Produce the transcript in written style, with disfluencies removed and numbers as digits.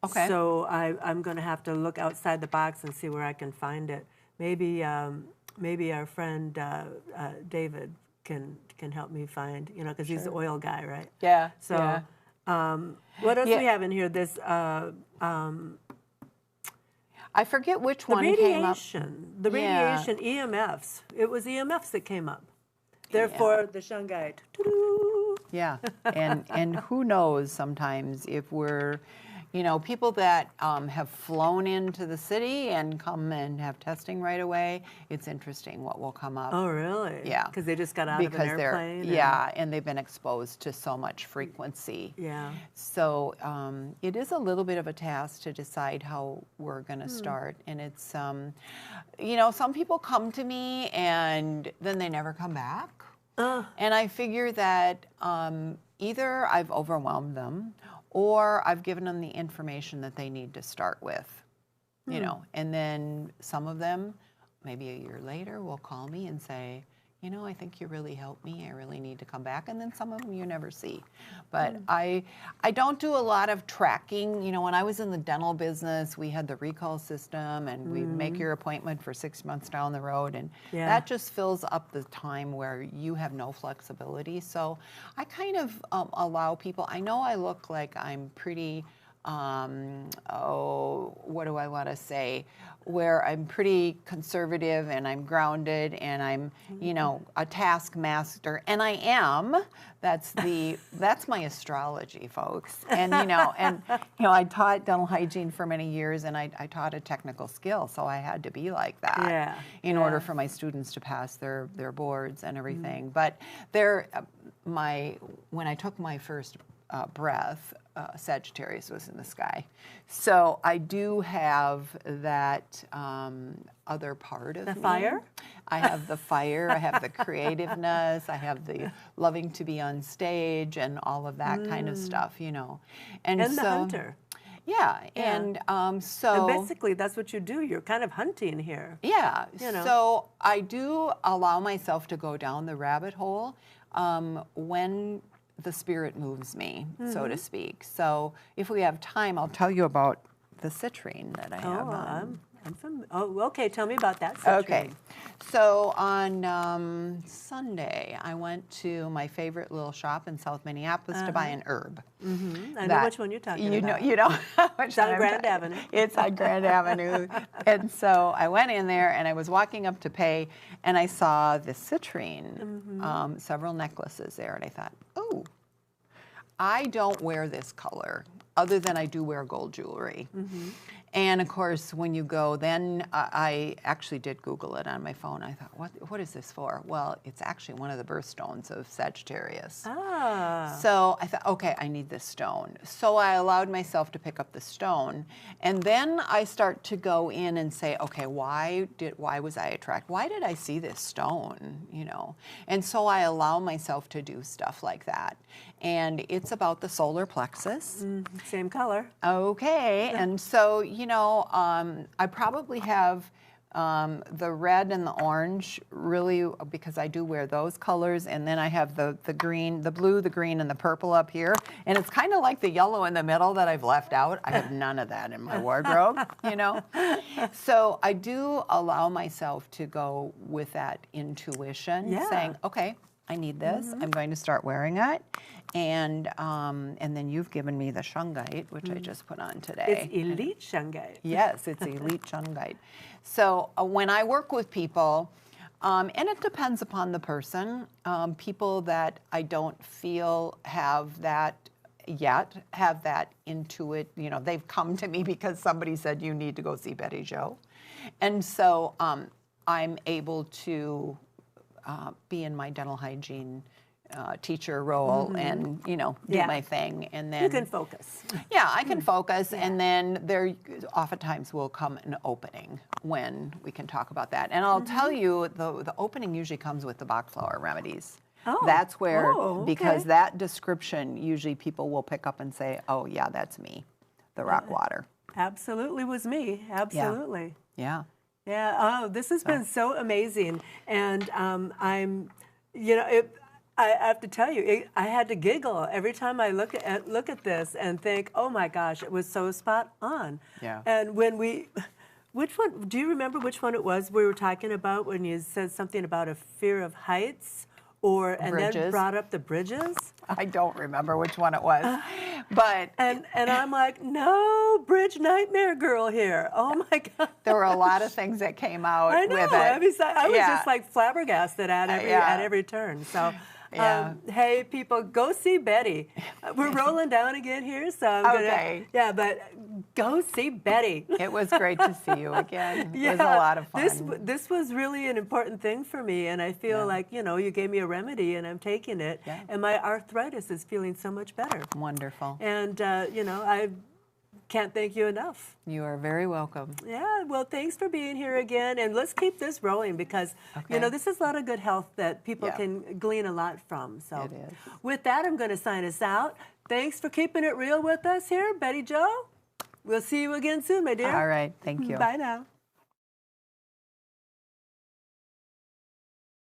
Okay. So I'm going to have to look outside the box and see where I can find it. Maybe maybe our friend David can help me find, you know, because he's the oil guy, right? Yeah. So yeah. what else Yeah. do we have in here? This I forget which the one came up. the radiation EMFs. It was EMFs that came up. Therefore, the shungite. Yeah, and who knows sometimes if we're, you know, people that have flown into the city and come and have testing right away, it's interesting what will come up. Oh, really? Yeah. Because they just got out of an airplane? And they've been exposed to so much frequency. Yeah. So it is a little bit of a task to decide how we're going to start. And it's, you know, some people come to me and then they never come back. And I figure that either I've overwhelmed them or I've given them the information that they need to start with, you know, and then some of them, maybe a year later, will call me and say, you know, I think you really helped me. I really need to come back. And then some of them you never see. But I don't do a lot of tracking. You know, when I was in the dental business, we had the recall system and we make your appointment for 6 months down the road. And that just fills up the time where you have no flexibility. So I kind of allow people, I know I look like I'm pretty, what do I want to say, where I'm pretty conservative and I'm grounded and I'm, you know, a taskmaster, and I am. That's my astrology, folks. And you know, I taught dental hygiene for many years, and I taught a technical skill, so I had to be like that in order for my students to pass their boards and everything. But when I took my first breath, Sagittarius was in the sky. So I do have that other part of me. The fire? I have the fire, I have the creativeness, I have the loving to be on stage and all of that kind of stuff, you know. And the hunter. Yeah, and so... And basically that's what you do, you're kind of hunting here. Yeah, you know. So I do allow myself to go down the rabbit hole when the spirit moves me, so to speak. So if we have time, I'll tell you about the citrine that I have on. Okay, tell me about that citrine. Okay, so on Sunday, I went to my favorite little shop in South Minneapolis to buy an herb. I know which one you're talking about. You know which it's on Grand Avenue. It's on Grand Avenue. And so I went in there and I was walking up to pay and I saw the citrine, several necklaces there, and I thought, oh, I don't wear this color other than I do wear gold jewelry. And of course, when you go, then I actually did Google it on my phone. I thought, what is this for? Well, it's actually one of the birthstones of Sagittarius. So I thought, okay, I need this stone. So I allowed myself to pick up the stone. And then I start to go in and say, okay, why was I attracted? Why did I see this stone, you know? And so I allow myself to do stuff like that. And it's about the solar plexus. Same color. Okay, and so, you know, I probably have the red and the orange, really, because I do wear those colors, and then I have the green, the blue, the green, and the purple up here, and it's kind of like the yellow in the middle that I've left out. I have none of that in my wardrobe, you know? So I do allow myself to go with that intuition, saying, okay, I need this. I'm going to start wearing it. And then you've given me the shungite, which I just put on today. It's elite shungite. Yes, it's elite shungite. So when I work with people, and it depends upon the person, people that I don't feel have that yet, have that intuit, you know, they've come to me because somebody said you need to go see Bette Jo. And so I'm able to be in my dental hygiene teacher role and, you know, do my thing. And then you can focus. Yeah, I can focus. And then there oftentimes will come an opening when we can talk about that. And I'll tell you, the opening usually comes with the Bach flower remedies. Oh. That's where, okay. because that description, usually people will pick up and say, oh, yeah, that's me, the rock water. Absolutely was me. Absolutely. Yeah. Yeah. Oh, this has been so amazing. And I'm, you know, I have to tell you, I had to giggle every time I look at this and think, oh my gosh, it was so spot on. Yeah. And which one, do you remember which one it was we were talking about when you said something about a fear of heights? And then Bridges. brought up the bridges? I don't remember which one it was, but And I'm like, no, bridge nightmare girl here. Oh my God. there were a lot of things that came out I know. with it. I was Yeah. just like flabbergasted at every turn. So, Yeah. hey, people, go see Bette. We're rolling down again here, so I'm Okay. but go see Bette. It was great to see you again. It was a lot of fun. This was really an important thing for me, and I feel like, you gave me a remedy, and I'm taking it, Yeah. and my arthritis is feeling so much better. Wonderful. And, I can't thank you enough. You are very welcome. Yeah, well, thanks for being here again, and let's keep this rolling because, this is a lot of good health that people can glean a lot from. So It is. with that, I'm going to sign us out. Thanks for keeping it real with us here, Bette Jo. We'll see you again soon, my dear. All right. Thank you. Bye now.